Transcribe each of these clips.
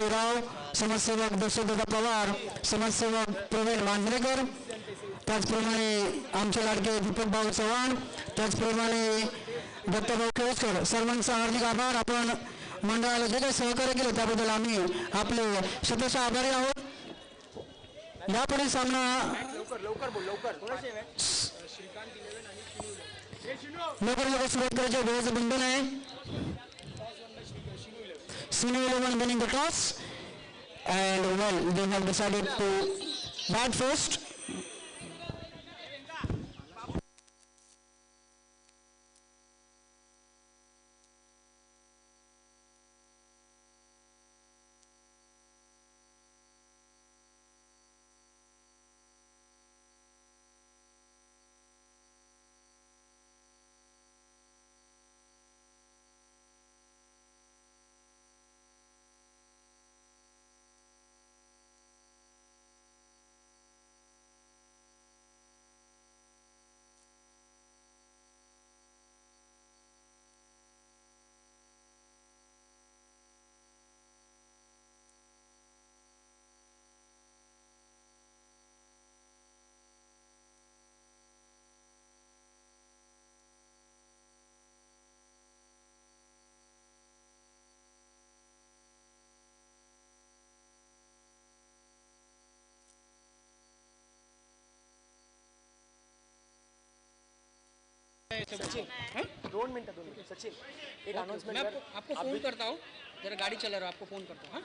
राव, समाजसेवक दशरथ पवार, समाजसेवक प्रवीण मांजरेकर, त्याचप्रमाणे आमचे लाडके दीपक भाऊ चव्हाण, त्याचप्रमाणे दत्तभाऊ केळकर, सर्वांचा हार्दिक आभार. आपण मंडळाला जे काही सहकार्य केलं त्याबद्दल आम्ही आपले शतशः आभारी आहोत. यापुढे सामना लवकर सुरुवात करायची वेळेचं बंधन आहे. Sinu 11 winning the toss, and well, they have decided to bat first. Sachin 2 minute Sachin एक अनाउंसमेंट मैं आपको फोन करता हूँ, जरा गाड़ी चला रहा हूँ, आपको फोन करता हूँ.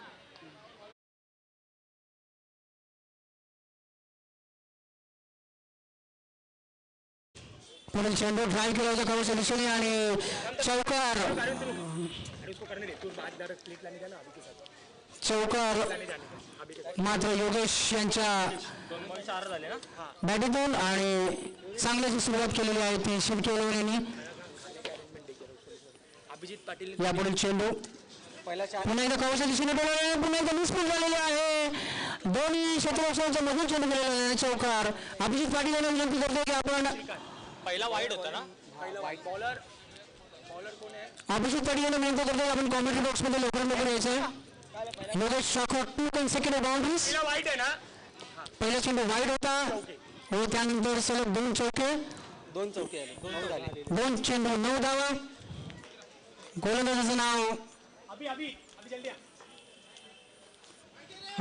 पुढील चेंडू ड्राईव्ह केला होता कवच दिशेने आणि चौकार मात्र योगेश यांच्या बॅटीतून आणि चांगल्याची सुरुवात केलेली आहे ती शिवकेलवर यांनी. यापुढील चेंडू पुन्हा एकदा कवच दिशेने बोलवले, पुन्हा एकदा मिसफिट झालेली आहे. दोन्ही क्षेत्ररक्षणाचा मधून चेंडू केलेला आहे चौकार. अभिजित पाटील यांना विनंती करतो की आपण पहिला वाईड होता ना, वाईड बॉलर कोण आहे. अभिजित पाटील यांना विनंती करतो की आपण कॉमेंट्री बॉक्स मध्ये लवकर यायचं आहे. Yogesh Thakur 2 consecutive boundaries. Wide आहे ना, पहिला चेंडू वाईड होता व त्यानंतर सलग 2 चौके आले, 2 चेंडू 9 धावा. गोलंदाजाचं नाव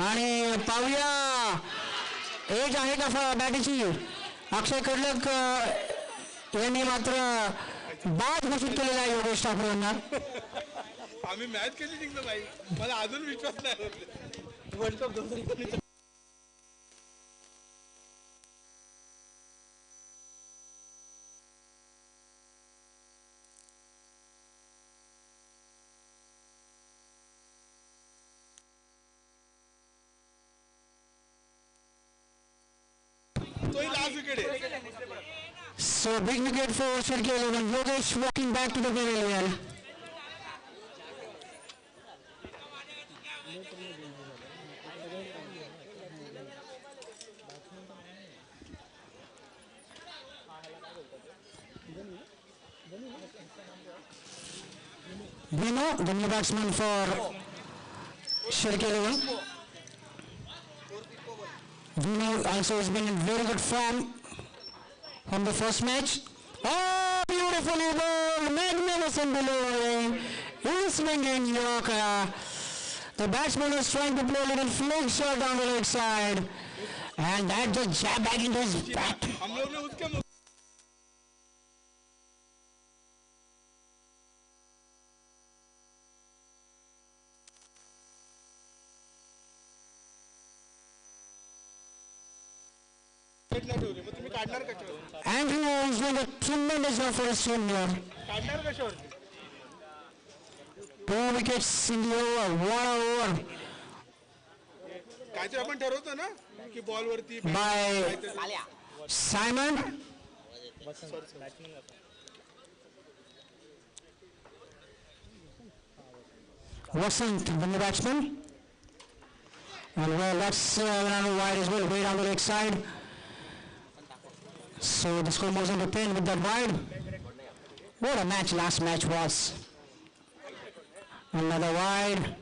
आणि पाहूया एज आहे का बॅटीची. अक्षय कडलक यांनी मात्र बाद घोषित केलेला आहे योगेश ठाकूर यांना. आम्ही मॅच कशी जिंकलो भाई, मला अजून विश्वास नाही. World cup 2019 So big wicket for Shirki 11. Yogesh walking back to the pavilion. Bino, the new batsman for Shirki 11. Bino also has been in very good form from the first match. Oh, beautifully bowled, magnificent delivery, in swinging Yorker. The batsman was trying to play a little flick shot down the leg side, and that just jabbed back into his bat. Andrew is doing a tremendous job for his team here. 2 wickets in the over, 1 over. काहीतरी आपण ठरवतो ना की ball वरती by Simon. Vasant, the new batsman. And well, that's another wide as well, way down the leg side. So the score moves into 10 with that wide. What a match last match was. Another wide.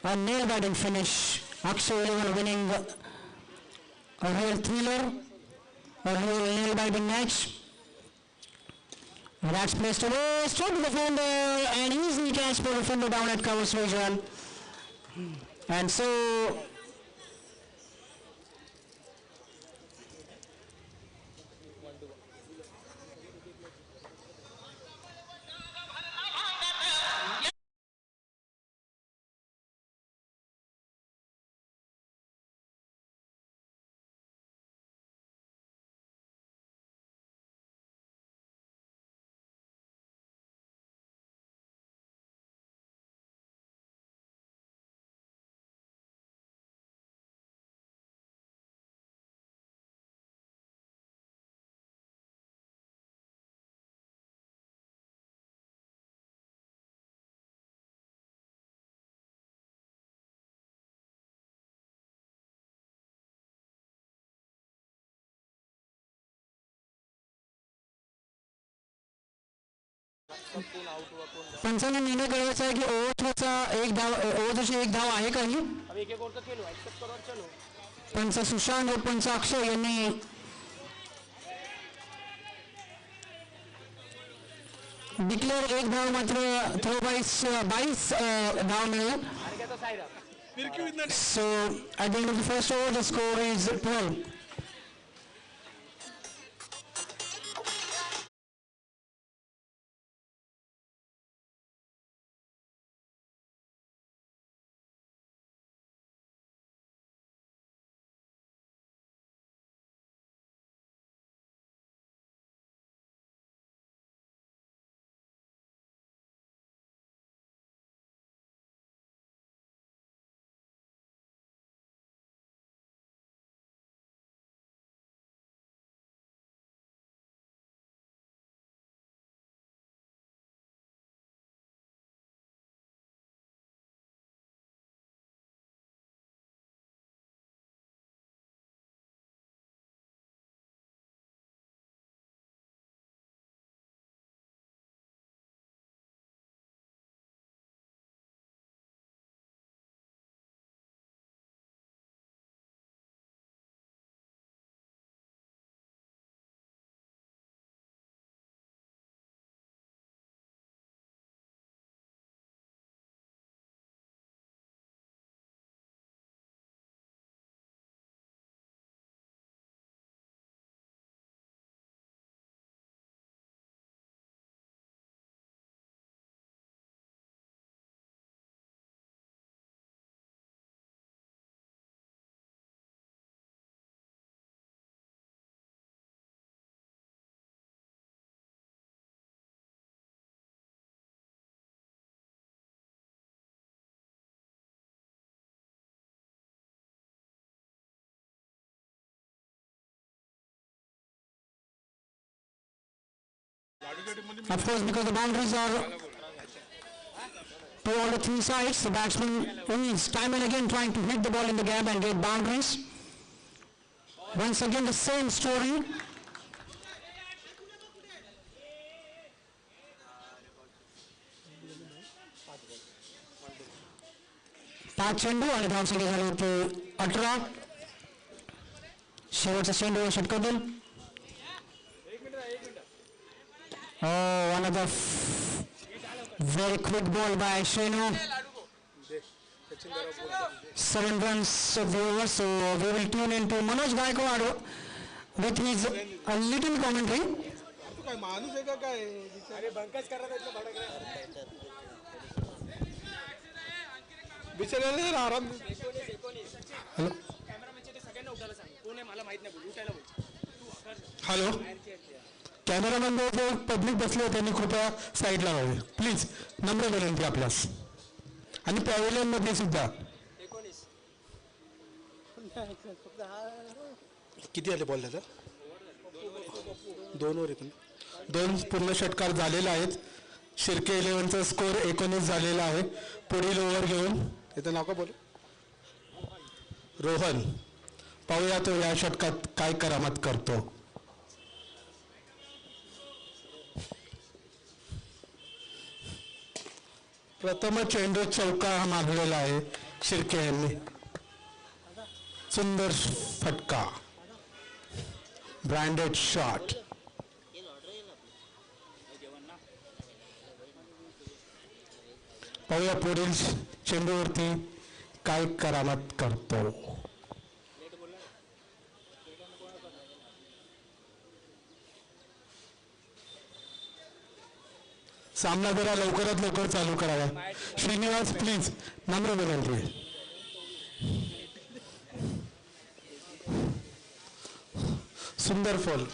A nail-biting finish. Akshay 11 winning a real thriller, a real nail-biting match. That's placed away, straight to the defender, and easily catch for the defender down at cover vision. And so, पंचांनी निर्णय करायचा आहे की ओव्हरची एक धाव आहे काही. अब एक और का खेलो, एक्सेप्ट करो और चलो. पंच सुशांत और पंच अक्षय यांनी डिक्लेअर एक धाव मात्र थ्रो 22 धाव मिळेल. फिर क्यों इतना so at the end of the first over the score is 12. Of course, because the boundaries are to all the three sides, the batsman is time and again trying to hit the ball in the gap and get boundaries. Once again, the same story. पाच चेंडू आणि धावसंख्या झाली होती 18. शेवटचा चेंडू षटकाबद्दल. Oh, another very quick ball by Shenu. 7 runs of the over, so we will tune into Manoj Gaikwad with his a little commentary. काय माणूस आहे का काय अरे बंकच करत इतना भडक बिचाऱ्याला आराम. हॅलो हॅलो कॅमेरामॅन जो पब्लिक बसले त्यांनी कृपया साईडला व्हावे प्लीज. नम्र विनंती आपल्यास. आणि पॅव्हिलियन मध्ये सुद्धा. किती आले बॉल दादा? 2 ओव्हर येतो. 2 पूर्ण षटकार झालेले आहेत. शिर्के 11चा स्कोर 19 झालेला आहे. पुढील ओव्हर घेऊन त्याचं नाव का बोल रोहन. पाहूया तो या षटकात काय करामत करतो. प्रथम चेंडू चौका हा मागलेला आहे. शिर्के यांनी सुंदर फटका, ब्रँडेड शॉट. पाहूया पुढील चेंडूवरती काय करामत करतो. सामना जरा लवकरात लवकर चालू करावा. श्रीनिवास प्लीज, नम्र विनंती. सुंदर फॉल.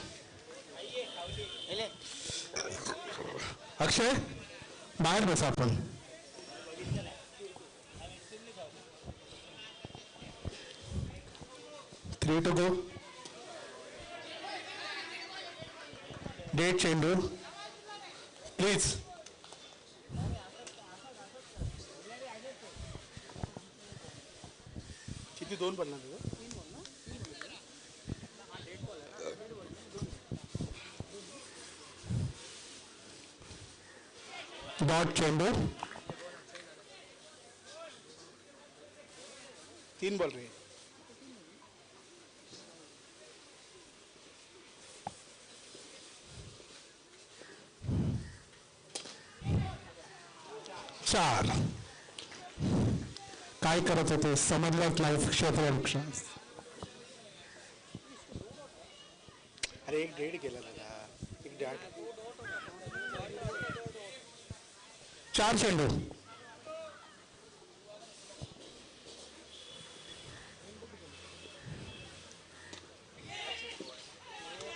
अक्षय बाहेर बसा आपण. Three two go. डेट चेंडू प्लीज. किती 2 पडला तुझं? डॉट चेंडू 3 बॉल रे. चार. काय करत होते समजलंच लाईफ क्षेत्र. अरे 1.5 केला दादा. 1.5. 4 चेंडू.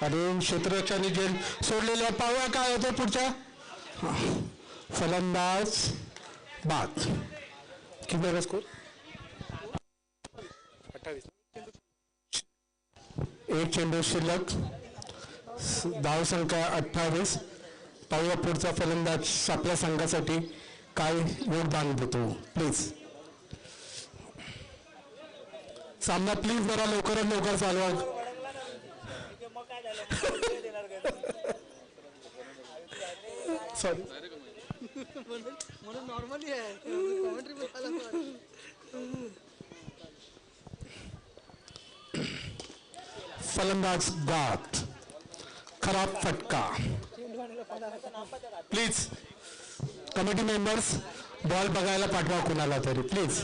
अरे क्षेत्ररक्षकाने जेल सोडलेल्या. पाहूया काय होतं पुढच्या. फलंदाज बाद. किती आहे स्कोर? 28. एक चेंडू शिल्लक. धावसंख्या 28. पाहूया पुढचा फलंदाज आपल्या संघासाठी काय योगदान देतो. प्लीज सामना प्लीज जरा लवकरात लवकर चालवा. सॉरी. म्हणून नॉर्मली आहे कॉमेंट्री बोलायला. फलंदाज बाद. खराब फटका. प्लीज कमिटी मेंबर्स बॉल बघायला पाठवा कुणाला तरी please.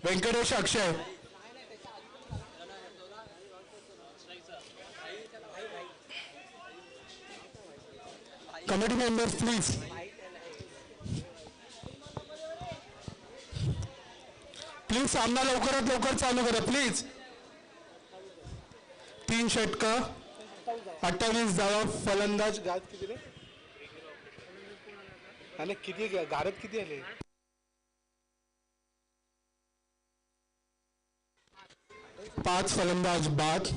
Venkatesh, Akshay. Committee members please. Please सामना लवकरात लवकर चालू करा प्लीज. 3 षटकं 28 धावा. फलंदाज गात किती रे? आणि किती गारत किती आले? 5 फलंदाज बाद.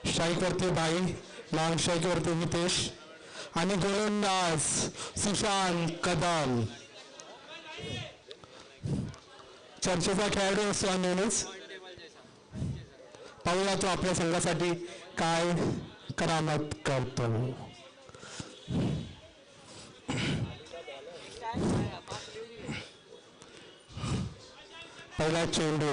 स्ट्राईकवरती भाई, लॉंग स्ट्राईकवरती हितेश आणि गोलंदाज सुशांत कदम. चर्चेचा खेळाडू असतो नेहमीच. पाहूया तो आपल्या संघासाठी काय करामत करतो. पहिला चेंडू.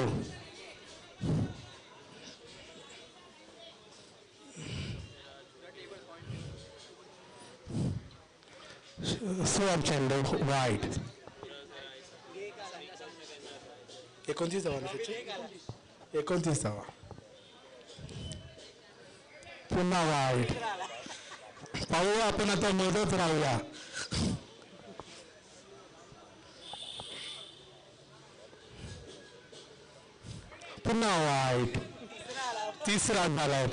सुलभ चेंडू वाईट. 29 धावा ना त्याची. 29 धावा. पुन्हा वाईट. पाहूया आपण आता मदत राहूया. पुन्हा वाईट. तिसरा झाला.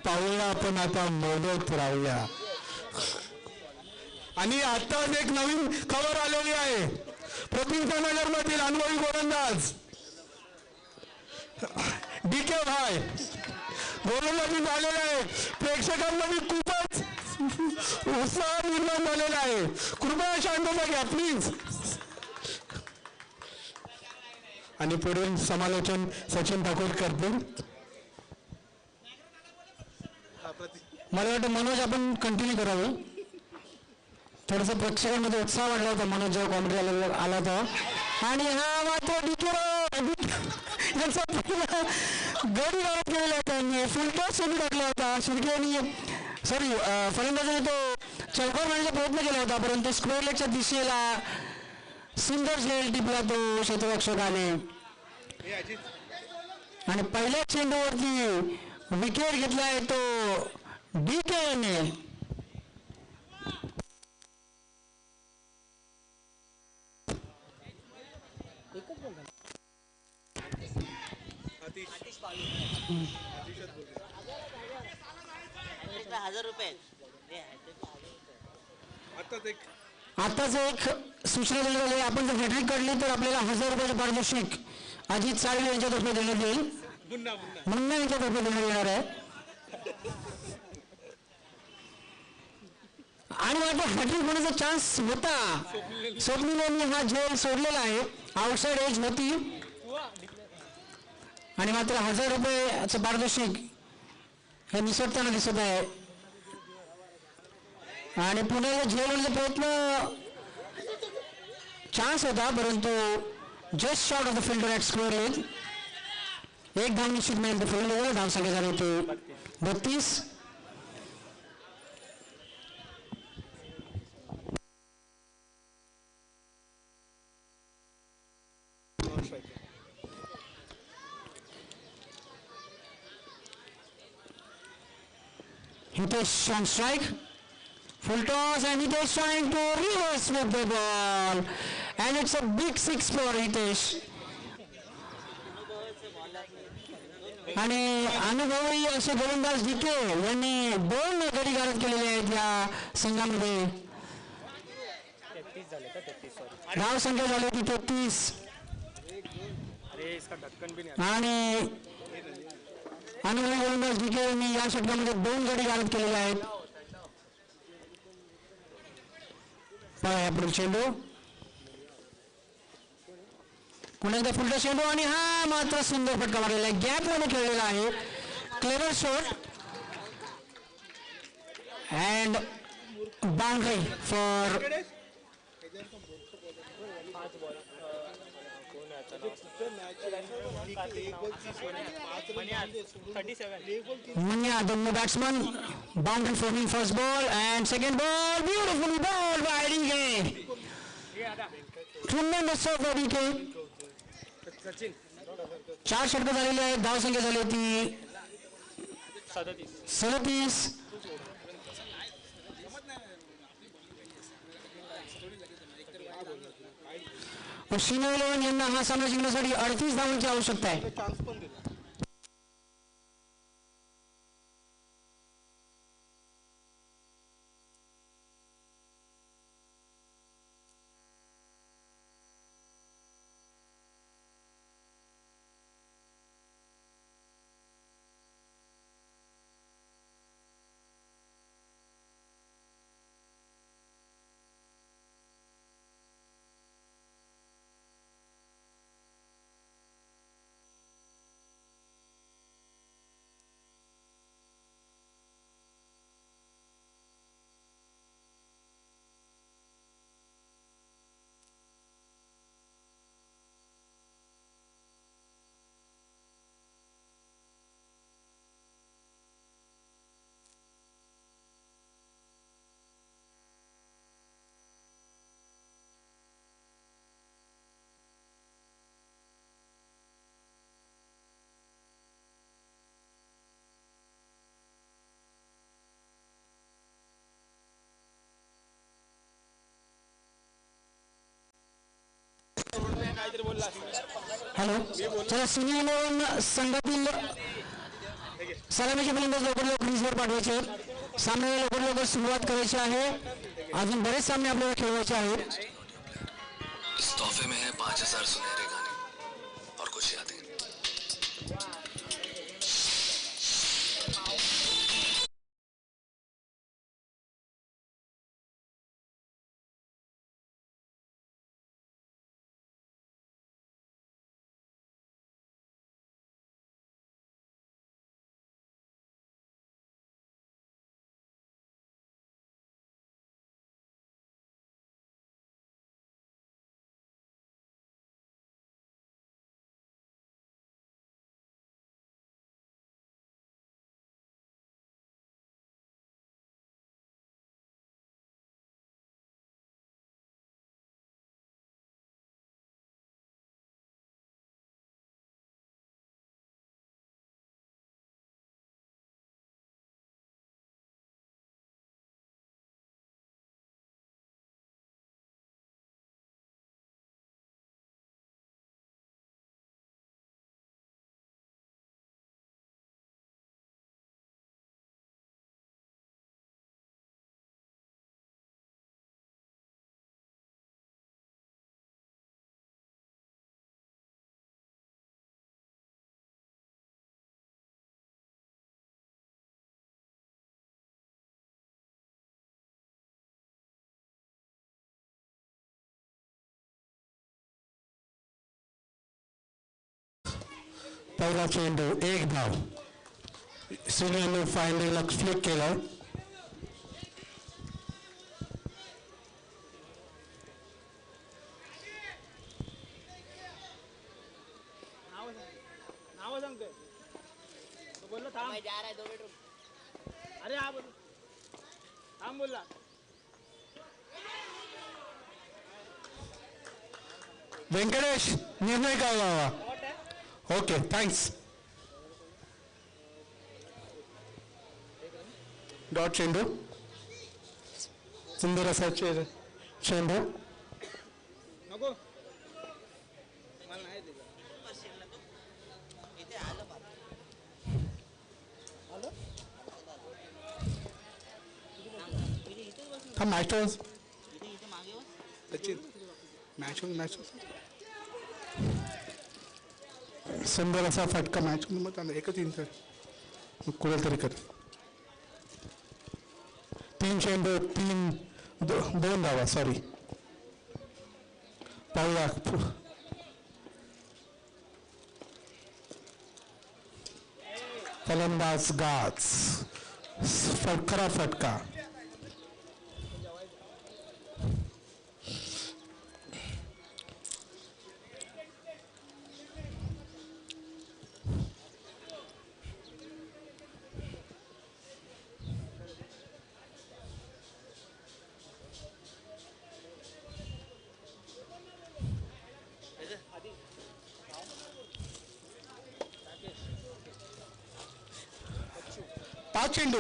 पाहूया आपण आता मदत राहूया. आणि आताच एक नवीन खबर आलेली आहे. प्रतिष्ठानगर मधील अनुभवी गोलंदाज DK भाई गोलंदाजी झालेला आहे. प्रेक्षकांमध्ये खूपच उत्साह निर्माण झालेला आहे. कृपया शांतता घ्या प्लीज. आणि पुढील समालोचन सचिन ठाकूर करतील. मला वाटतं मनोज आपण कंटिन्यू करावं. थोडंसं प्रेक्षकांमध्ये उत्साह वाढला होता मनोज जेव्हा कॉमेडी आला होता. आणि हा मात्र यांचा पहिला गडी गावात केलेला आहे त्यांनी फुल टॉस सोडून टाकला होता. शिर्केनी सॉरी फलंदाजाने तो चौकार मारण्याचा प्रयत्न केला होता, परंतु स्क्वेअर लेगच्या दिशेला सुंदर झेल टिपला तो क्षेत्ररक्षकाने. आणि पहिल्या चेंडूवरती विकेट घेतलाय तो DK याने. आताच एक सूचना देण्यात आली, आपण जर हॅट्रिक काढली तर आपल्याला 1000 रुपयाचे पारितोषिक अजित साळवे यांच्यातर्फे देण्यात येईल. मुन्ना यांच्यातर्फे देण्यात येणार आहे. आणि मात्र हॅट्रिक होण्याचा चान्स होता. स्वप्नील यांनी हा झेल सोडलेला आहे. आउटसाइड एज होती आणि मात्र 1000 रुपयाचं पारितोषिक हे निसटताना दिसत आहे. आणि पुन्हा झेल होण्याचा प्रयत्न चान्स होता, परंतु just short of the fielder at square leg. एक धाव निश्चित मिळेल तर फिल्डर. धाव संख्या झाली होती 32. Hitesh on strike. Full toss and Hitesh trying to reverse with the ball. And it's a big 6 for Hitesh. आणि अनुभवी असे गोलंदाज DK यांनी 2 गडी गारद केलेले आहेत या संघामध्ये. धाव संख्या झाली होती 33. आणि अनुभवी गोलंदाज DK यांनी या षटकामध्ये 2 गडी गारद केलेले आहेत. पुढे चेंडू पुन्हा एकदा फुलटा चेंडू आणि हा मात्र सुंदर फटका मारलेला आहे. गॅप मध्ये खेळलेला आहे. Clever shot and boundary for Manya, the new batsman. Boundary for him, first ball and second ball. Beautiful ball by DK. Tremendous shot by DK. 4 षटकं झालेली आहेत. धाव संख्या झाली होती 37. पश्चिम इलेव्हन यांना हा सामना जिंकण्यासाठी 38 धावांची आवश्यकता आहे. हॅलो, चला सिनियर इलेव्हन संघातील सलामीचे फलंदाज लवकर लवकर क्रीजवर पाठवायचे. सामन्याला लवकर लवकर सुरुवात करायची आहे. अजून बरेच सामने आपल्याला खेळवायचे आहेत. इस तोहफे में है 5000 सुनहरे गाने और कुछ यादें. पहिला चेंडू, एक धाव. श्रीनिवासने फायनलला फ्लिक केलं. नाव सांगतोय तो बोललो थांब जा रहा है 2 बेडरूम. अरे हा बोल थांब बोलला. व्यंकटेश, निर्णय काय व्हावा? Okay, thanks. डॉट चेंडू, सुंदर असा चेंडू. नको मला नाही दिलं. हा मॅच मॅच सुंदर असा फटका. मॅच मग एकच इंच कुठे तरी कर. 3 चेंडू 2 धावा. सॉरी, पाहूया. फलंदाज गाज, खरा फटका. पाच चेंडू.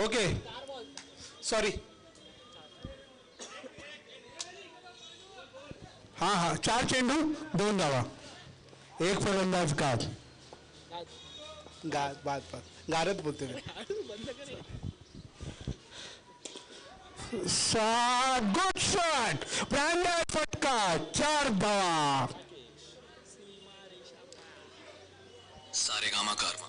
Okay, sorry. हा 4 चेंडू 2 धावा. एक फलंदाज गाज. बाद गारद बोलते मी. गुड शॉट, ब्रँडेड फटका. 4 धावा. सारेगामा कारवा.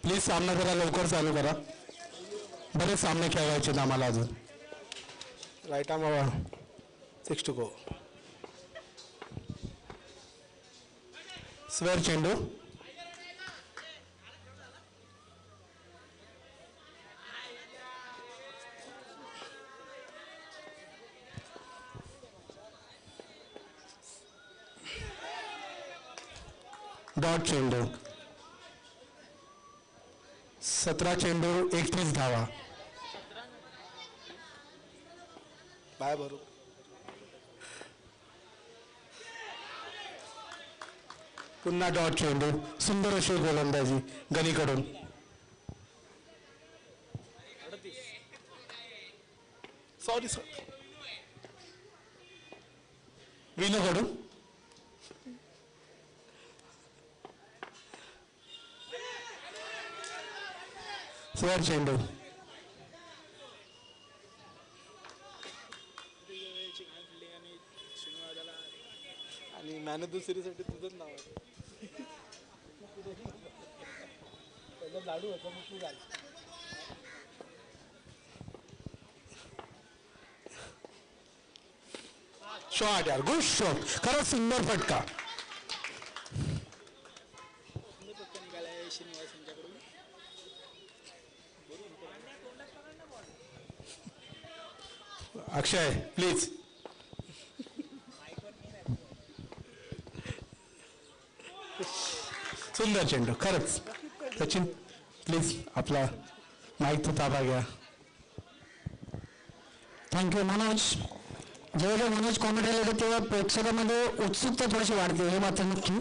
प्लीज सामना जरा लवकर चालू करा. बरेच सामने खेळायचे आम्हाला अजून. राईट आम्हाला 6 to go. स्वेअर चेंडू. डॉट चेंडू. 17 चेंडू 31 धावा. बाय बरोबर. पुन्हा डॉट चेंडू. सुंदर अशी गोलंदाजी गणीकडून. सॉरी विनोकडून. स्वेअर चेंडू. आणि मॅन ऑफ द सिरीजसाठी तुझंच नाव आहे. पहिलं लाडू होतं मग तू घाल. शॉट यार, गुड शॉट. खरंच सुंदर फटका. निघालाय श्रीनिवास यांच्याकडून. अक्षय प्लीज. सुंदर चेंडू खरंच. सचिन प्लीज आपला माईकचा ताबा घ्या. थँक्यू मनोज. जेव्हा मनोज कॉमेंट्री येते तेव्हा प्रेक्षकामध्ये उत्सुकता थोडीशी वाढते, हे मात्र नक्की.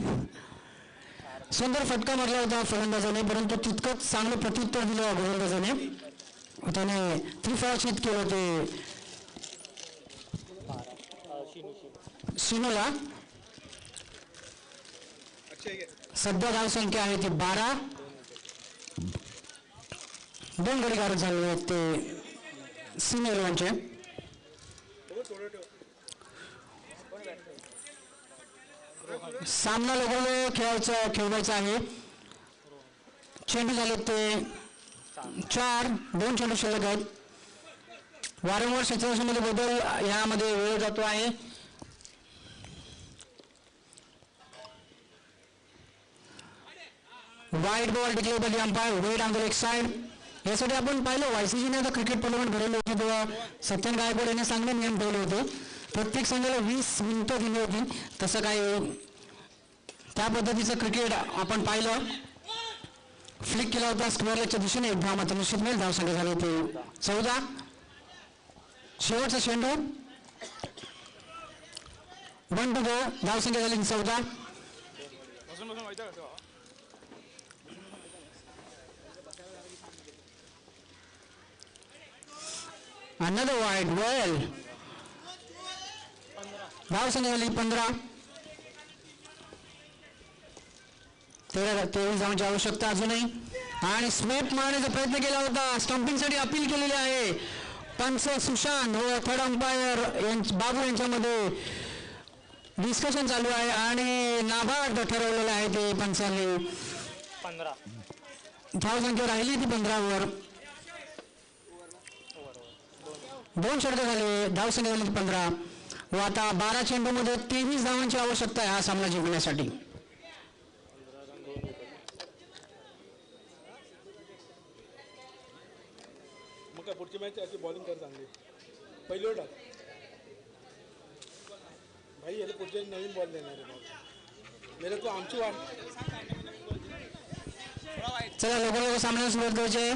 सुंदर फटका मारला होता फलंदाजाने, परंतु तितकंच चांगलं प्रत्युत्तर दिलं गोलंदाजाने. त्याने त्रिफळाचीत केलं होते शिनूला. सध्या धावसंख्या आहे ती 12. 2 गडी गारद झालेले आहेत ते सिनियरवांचे. सामना लवकर खेळवायचा आहे. चेंडू झाले ते 4. 2 चेंडू शिल्लक आहेत. वारंवार सिच्युएशनमध्ये बदल यामध्ये वेळ जातो आहे. Wide ball declare by the umpire, wide on the leg side. यासाठी आपण पाहिलं वायसीजीने आता क्रिकेट टुर्नामेंट भरवली होती तेव्हा सत्यन गायकवाड यांनी चांगले नियम ठेवले होते. प्रत्येक संघाला 20 मिनिटं दिली होती. तसं काय त्या पद्धतीचं क्रिकेट आपण पाहिलं. फ्लिक केला होता स्क्वेअर लेगच्या दिशेने. एक धाव मात्र निश्चित मिळेल. धावसंख्या झाली ते 14. शेवटचा चेंडू 1 to go. धावसंख्या झाली 14. Another wide, well. धावसंख्या झाली 15. 23 धावांची आवश्यकता अजूनही. आणि स्वीप मारण्याचा प्रयत्न केला होता. स्टंपिंगसाठी अपील केलेली आहे. पंच सुशांत व थर्ड अंपायर बाबू यांच्यामध्ये डिस्कशन चालू आहे आणि नाबाद ठरवलेलं आहे ते पंचांनी. 15 धावसंख्या राहिली ती 15वर. 2 षटकं झाले. धावसंख्या झाली 15 व आता 12 चेंडूमध्ये 23 धावांची आवश्यकता आहे हा सामना जिंकण्यासाठी. मग काय पुढची मॅच अशी बॉलिंग कर चांगली. पहिली ओटा भाई याला पुढच्या नवीन बॉल देणार आहे. मेरे तो आमची वाट. चला लवकर सामन्याला सुरुवात करायची.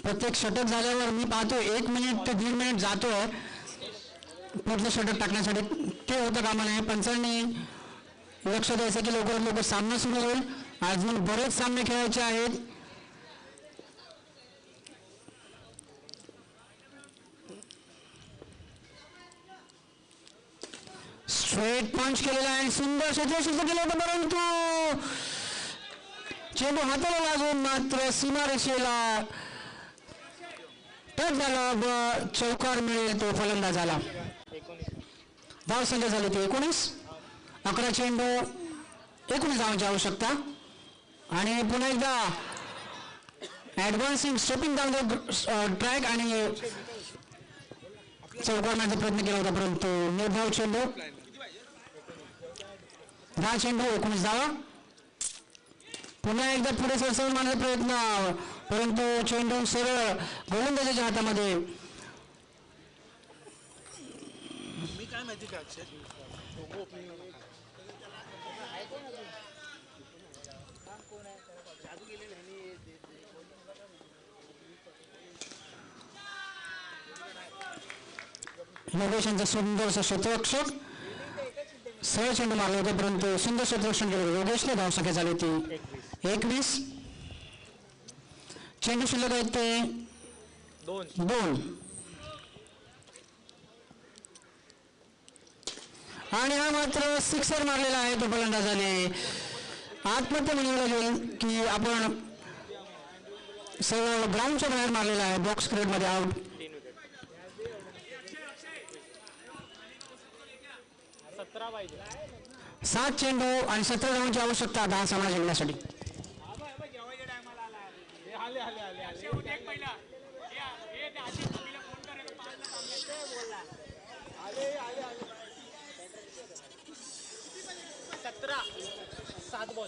प्रत्येक षटक झाल्यावर मी पाहतो 1 मिनिट ते 1.5 मिनिट जातोय पुढलं षटक टाकण्यासाठी. ते होतं कामा नये. पंचांनी लक्ष द्यायचं की लवकरात लवकर सामना सुरू होईल. अजून बरेच सामने खेळायचे आहेत. स्ट्रेट पंच केलेला आहे. सुंदर क्षेत्ररक्षण केलं होतं परंतु चेंडू हाताला लागून मात्र सीमारेषेला टच झाला व चौकार मिळेल तो फलंदाजाला. धावसंख्या झाली ती 19. 11 चेंडू 19 धावांची आवश्यकता. आणि पुन्हा एकदा ऍडव्हान्सिंग स्टेपिंग डाऊन द ट्रॅक आणि चौकार मारण्याचा प्रयत्न केला होता परंतु निर्धाव चेंडू. 10 चेंडू 19 धावा. पुन्हा एकदा पुढे सरसवून मारण्याचा प्रयत्न परंतु चेंडू सरळ गोलंदाजाच्या हातामध्ये. मी काय माहिती का अक्षय योगेश यांचा सुंदरसा क्षेत्ररक्षक सरळ चेंडू मारला होता परंतु सुंदर क्षेत्ररक्षण केलं योगेशने. धावसंख्या झाली होती 21. चेंडू शिल्लक आहेत ते 2. आणि हा मात्र सिक्सर मारलेला आहे तो फलंदाजाने. आत्महत्या म्हणायला लागेल की आपण सरळ ग्राउंडच्या बाहेर मारलेला आहे. बॉक्स क्रिकेट मध्ये आउट. 7 चेंडू आणि 17 धावांची आवश्यकता 10 सामना जिंकण्यासाठी.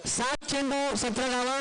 सात चेंडू 17 धावा.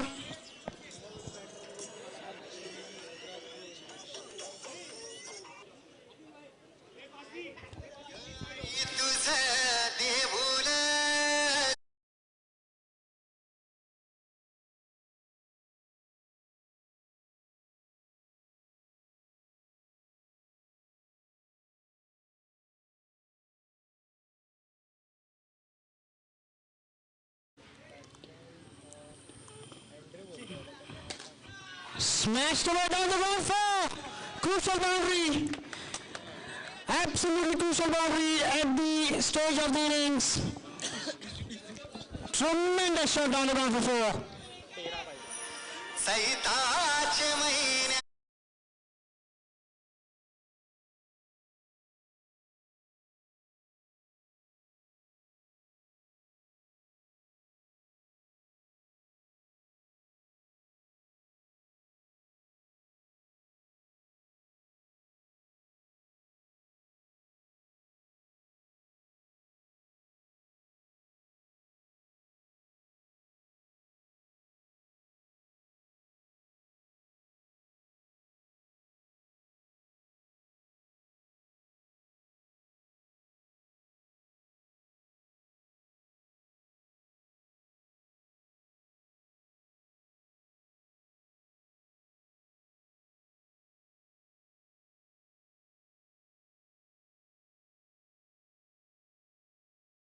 Smashed away down the ground for crucial boundary. Absolutely crucial boundary at the stage of the innings. Tremendous shot down the ground for 4.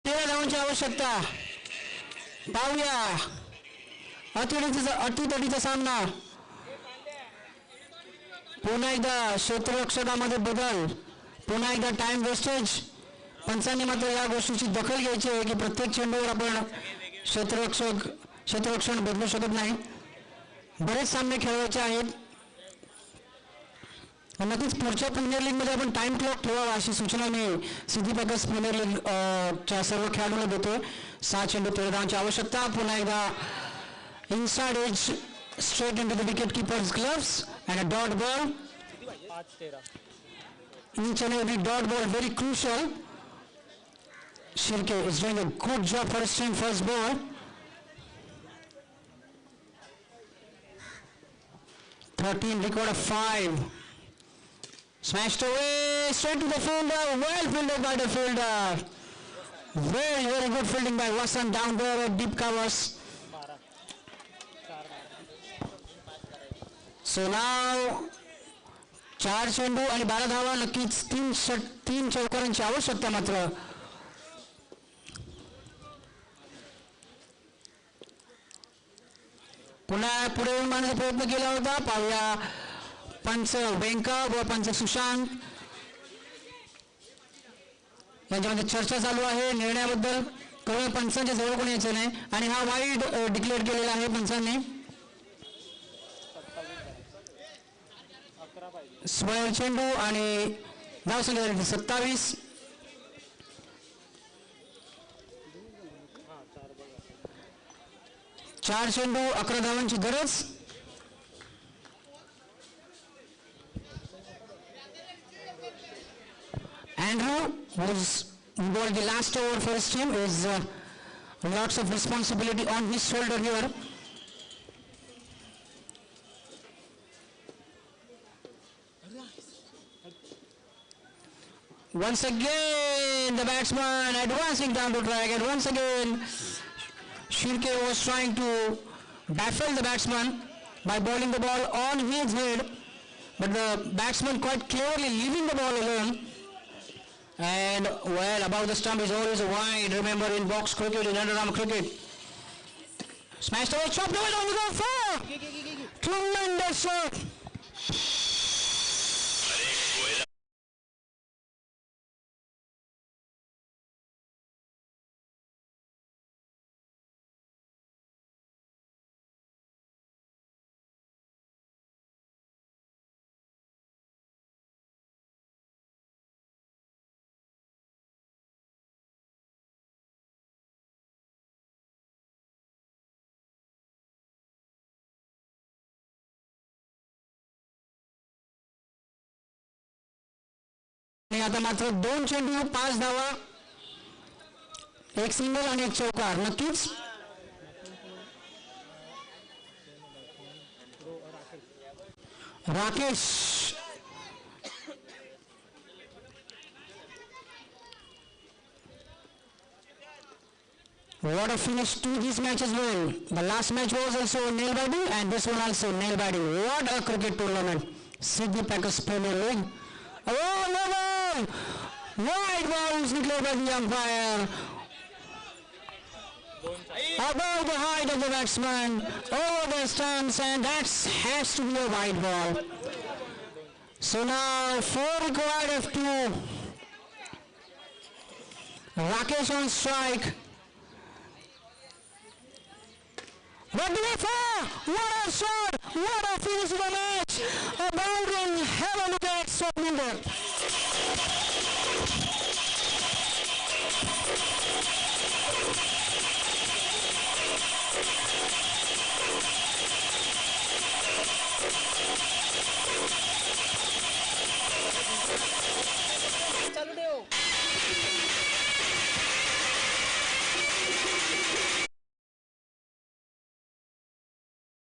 तेरा धावांची आवश्यकता. पाहूया अटीतटीचा सामना. पुन्हा एकदा क्षेत्ररक्षकामध्ये बदल, पुन्हा एकदा टाइम वेस्टेज. पंचांनी मात्र या गोष्टीची दखल घ्यायची आहे की प्रत्येक चेंडूवर आपण क्षेत्ररक्षण बदलू शकत नाही. बरेच सामने खेळवायचे आहेत. नक्कीच पुढच्या प्रीमियर लीग मध्ये आपण टाइम क्लॉक ठेवावा अशी सूचना मी सिटी पॅकर्स प्रीमियर लीग च्या सर्व खेळाडूंना देतोय. 6 चेंडू 13 धावांची आवश्यकता. पुन्हा एकदा inside edge straight into the wicket keeper's gloves and a dot ball. Each and every dot ball very crucial. Shirke is doing a good job for his team first ball. 13 record of 5. Smashed away straight to the fielder. Well fielded by the fielder. Very good fielding by Vasan down there at deep covers. So now 4 चेंडू आणि 12 धावा. नक्कीच 3 चौकारांची आवश्यकता. मात्र पुन्हा पुढे येऊन मारण्याचा प्रयत्न केला होता. पाहूया पंच वेंका व पंच सुशांत यांच्यामध्ये चर्चा चालू आहे निर्णयाबद्दल. केवळ पंचांच्या जवळ कोणी यायचं नाही आणि हा वाईड डिक्लेअर केलेला आहे पंचांनी. स्क्वेअर चेंडू आणि धावसंख्या झाली 27. चार चेंडू 11 धावांची गरज. Andrew, who's involved the last over for his team, is lots of responsibility on his shoulder here. Once again, the batsman advancing down the track, and once again, Shirke was trying to baffle the batsman by bowling the ball on his head, but the batsman quite cleverly leaving the ball alone. And well, above the stump is always a wide. Remember, in box cricket, in underarm cricket. Smashed away, chopped away down the ground. 4. Tremendous shot. आता मात्र 2 चेंडू 5 धावा, 1 single आणि 1 चौकार. नक्कीच Rakesh what a finish to this match as well. The last match was also nail biting and this one also nail biting. What a cricket tournament. Sydney Packers Premier League. Oh, level! Wide bounce declared by the umpire. above the height of the batsman, over the stumps, and that has to be a wide ball. So now 4 required of 2. Rakesh on strike. But the far, what a shot, what a finish of the match. A boundary, have a look at Swapninder.